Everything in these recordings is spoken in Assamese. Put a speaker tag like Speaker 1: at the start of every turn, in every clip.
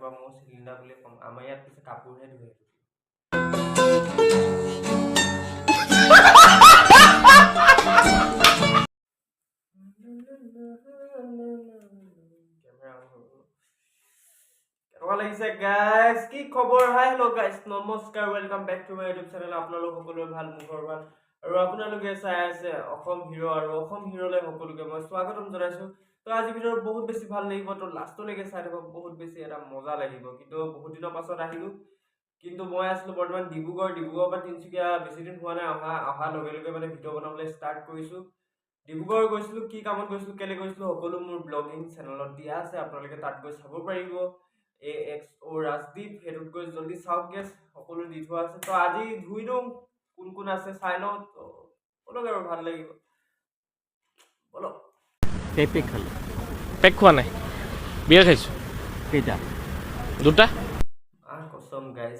Speaker 1: আজিৰ পৰা মই চিলিণ্ডাৰ বুলি ক'ম। আমাৰ ইয়াত পিছে কাপোৰহে ধুৱে। কেনেকুৱা লাগিছে গাইজ? কি খবৰ? হাই হেল্ল' গাইজ, নমস্কাৰ, welcome back to my YouTube channel. আপোনালোক সকলোৰে ভাল, মুখৰ ভাল, আৰু আপোনালোকে চাই আছে অসম হিৰো, আৰু অসম হিৰোলৈ সকলোকে মই স্বাগতম জনাইছো। তো আজি ভিডিঅ'ত বহুত বেছি ভাল লাগিব, তো লাষ্টলৈকে চাই থাকক, বহুত বেছি এটা মজা লাগিব। কিন্তু বহুত দিনৰ পাছত আহিলো, কিন্তু মই আছিলো বৰ্তমান ডিব্ৰুগড়ৰ পৰা তিনিচুকীয়া বেছি দিন হোৱা নাই অহাৰ লগে লগে মানে ভিডিঅ' বনাবলৈ ষ্টাৰ্ট কৰিছো। ডিব্ৰুগড় গৈছিলো, কি কামত গৈছিলো, কেলে গৈছিলো, সকলো মোৰ ব্লগিং চেনেলত দিয়া আছে, আপোনালোকে তাত গৈ চাব পাৰিব। AXO ৰাজদীপ, সেইটোত গৈ জলদি চাওক গেছ, সকলো দি থোৱা আছে। তো আজি ধুই দিওঁ, কোন কোন আছে চাই লওঁ, তো বলক আৰু ভাল লাগিব, বলক।
Speaker 2: পেক খালো, পেক খোৱা নাই, বিয়াৰ খাইছো। কেইটা? দুটা।
Speaker 1: কচম গাইজ,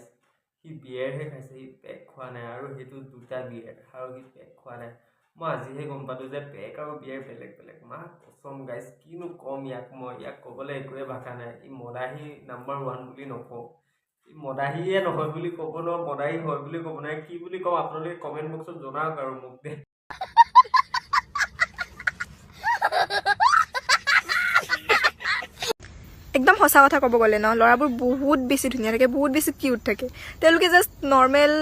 Speaker 1: সি বিয়েৰহে খাইছে, সি পেক খোৱা নাই, আৰু সেইটো দুটা বিয়েৰ, আৰু সি পেক খোৱা নাই। মই আজিহে গম পালো যে পেক আৰু বিয়েৰ বেলেগ বেলেগ। কচম গাইজ, কিনো কম ইয়াক, মই ইয়াক ক'বলৈ একোৱে ভাষা নাই। ই মদাহী নাম্বাৰ 1 বুলি নকওঁ, ই মদাহীয়ে নহয় বুলি ক'ব নোৱাৰো, মদাহী হয় বুলি ক'ব নোৱাৰে, কি বুলি কওঁ আপোনালোকে কমেণ্ট বক্সত জনাওক আৰু মোক দে।
Speaker 3: একদম সঁচা কথা ক'ব গ'লে ন, ল'ৰাবোৰ বহুত বেছি ধুনীয়া থাকে, বহুত বেছি কিউট থাকে। তেওঁলোকে জাষ্ট নৰ্মেল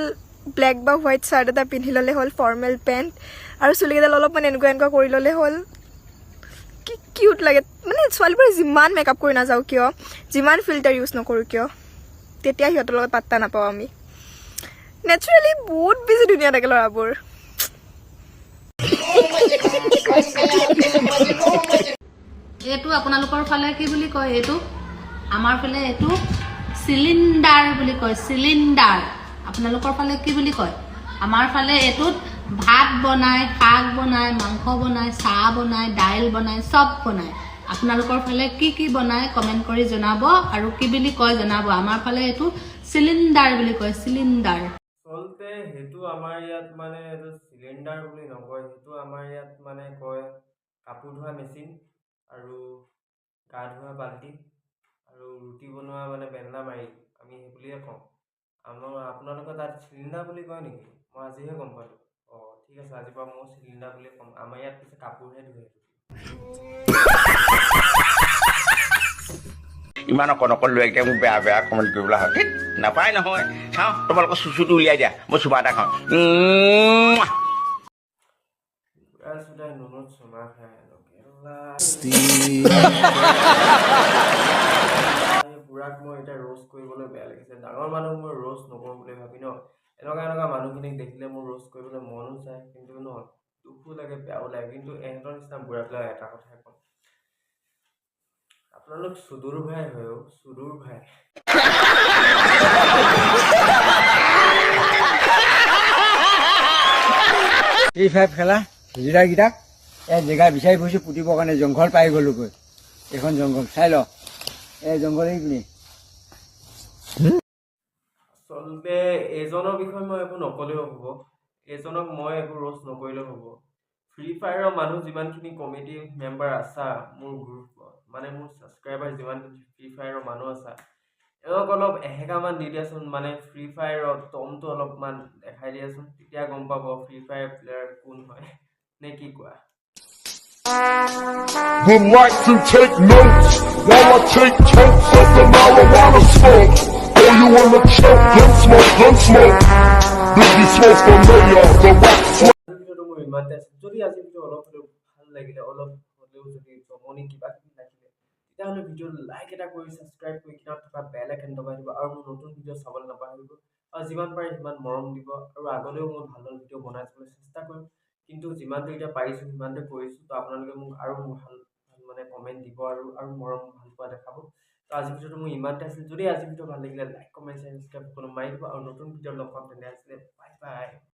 Speaker 3: ব্লেক বা হোৱাইট চাৰ্ট এটা পিন্ধি ল'লে হ'ল, ফৰ্মেল পেণ্ট, আৰু চুলিকেইডাল অলপমান এনেকুৱা কৰি ল'লে হ'ল। কি কিউট লাগে মানে। ছোৱালীবোৰে যিমান মেকআপ কৰি নাযাওঁ কিয়, যিমান ফিল্টাৰ ইউজ নকৰোঁ কিয়, তেতিয়া সিহঁতৰ লগত পাত্তা নাপাওঁ আমি। নেচাৰেলি বহুত বেছি ধুনীয়া থাকে ল'ৰাবোৰ।
Speaker 4: এইটো আপোনালোকৰ ফালে কি বুলি কয়? এইটো আমাৰ ফালে এইটো চিলিণ্ডাৰ বুলি কয়, চিলিণ্ডাৰ। আপোনালোকৰ ফালে কি বুলি কয়? আমাৰ ফালে এইটোত ভাত বনায়, শাক বনায়, মাংস বনায়, চাহ বনায়, দাইল বনায়, চব বনায়। আপোনালোকৰ ফালে কি কি বনায় কমেণ্ট কৰি জনাব, আৰু কি বুলি কয় জনাব। আমাৰ ফালে এইটো চিলিণ্ডাৰ বুলি কয়, চিলিণ্ডাৰ।
Speaker 1: আচলতে সেইটো আমাৰ ইয়াত মানে এইটো চিলিণ্ডাৰ বুলি নকয়, সেইটো আমাৰ ইয়াত মানে কয় কাপোৰ ধোৱা মেচিন, আৰু গা ধোৱা বাল্টি, আৰু ৰুটি বনোৱা মানে বেলনা মাৰি, আমি সেই বুলিয়ে কওঁ। আপোনালোকৰ তাত চিলিণ্ডাৰ বুলি কয় নেকি? মই আজিহে গম পালোঁ। ঠিক আছে, আজিৰ পৰা মই চিলিণ্ডাৰ বুলি ক'ম। আমাৰ ইয়াত পিছে কাপোৰহে ধুৱে।
Speaker 5: ইমান অকণ লৈ এতিয়া মোক বেয়া বেয়া কমেণ্ট কৰিবলৈ হয়, নাপায় নহয়। চাওঁ তোমালোকৰ চুচুটো উলিয়াই দিয়া, মই চুমা এটা খাওঁ।
Speaker 1: বুঢ়াক মই এতিয়া ৰোষ্ট কৰিবলৈ বেয়া লাগিছে। ডাঙৰ মানুহ মই ৰোষ্ট নকৰোঁ বুলি ভাবি ন, এনেকুৱা মানুহখিনিক দেখিলে মোৰ ৰোষ্ট কৰিবলৈ মনো যায়, কিন্তু ন দুখো লাগে, বেয়াও লাগে। কিন্তু এহঁতৰ নিচিনা বুঢ়াবিলাক এটা কথাই কম, আপোনালোক সুদূৰ ভাই হয়, সুদূৰ ভাই।
Speaker 6: P5 খেলা হিজৰাকেইটাক এই জেগা বিচাৰি ফুৰিছোঁ পুতিবৰ কাৰণে, জংঘল পাই গ'লোগৈ। এইখন জংঘল চাই ল, এই জংঘল এইখিনি।
Speaker 1: আচলতে এইজনৰ বিষয়ে মই একো নকলেও হ'ব, এইজনক মই একো ৰোষ্ট নকৰিলেও হ'ব। ফ্ৰী ফায়াৰৰ মানুহ যিমানখিনি কমিটি মেম্বাৰ আছা মোৰ গ্ৰুপত, মানে মোৰ ছাবস্ক্ৰাইবাৰ যিমানখিনি ফ্ৰী ফায়াৰৰ মানুহ আছা, এওঁক অলপ এহেকামান দি দিয়াচোন। মানে ফ্ৰী ফায়াৰৰ টমটো অলপমান দেখাই দিয়াচোন, তেতিয়া গম পাব ফ্ৰী ফায়াৰ প্লেয়াৰ কোন হয়, নে কি কোৱা?
Speaker 7: Would like to take notes while I take totes of the marijuana smoke. Oh, you wanna choke? Gun smoke, gun smoke. Biggie smoke for mayor, the rock smoke.
Speaker 1: মোৰ ইমানতে আছে। যদি আজি ভিডিঅ' অলপ হ'লেও ভাল লাগিলে, অলপ হ'লেও যদি জমনি কিবা কিবি লাগিলে, তেতিয়াহ'লে ভিডিঅ'ত লাইক এটা কৰি, ছাবস্ক্ৰাইব কৰি, কিনাৰত থকা বেল আইকন দবাই দিব, আৰু মোৰ নতুন ভিডিঅ' চাবলৈ নাপাহৰিব। আৰু যিমান পাৰে সিমান মৰম দিব, আৰু আগলৈও মই ভাল ভাল ভিডিঅ' বনাই যাবলৈ চেষ্টা কৰিম। কিন্তু যিমানটো এতিয়া পাৰিছোঁ সিমানটো কৰিছোঁ। তো আপোনালোকে মোক আৰু ভাল মানে কমেণ্ট দিব, আৰু মৰম ভাল পোৱা দেখাব। তো আজি ভিডিঅ'টো মোৰ ইমানতে আছিল। যদি আজি ভিডিঅ' ভাল লাগিলে লাইক, কমেণ্ট, শ্বেয়াৰ, সাবস্ক্ৰাইব সকলো মাৰি দিব, আৰু নতুন ভিডিঅ' লগ পাম। তেনে আছিলে, বাই বাই।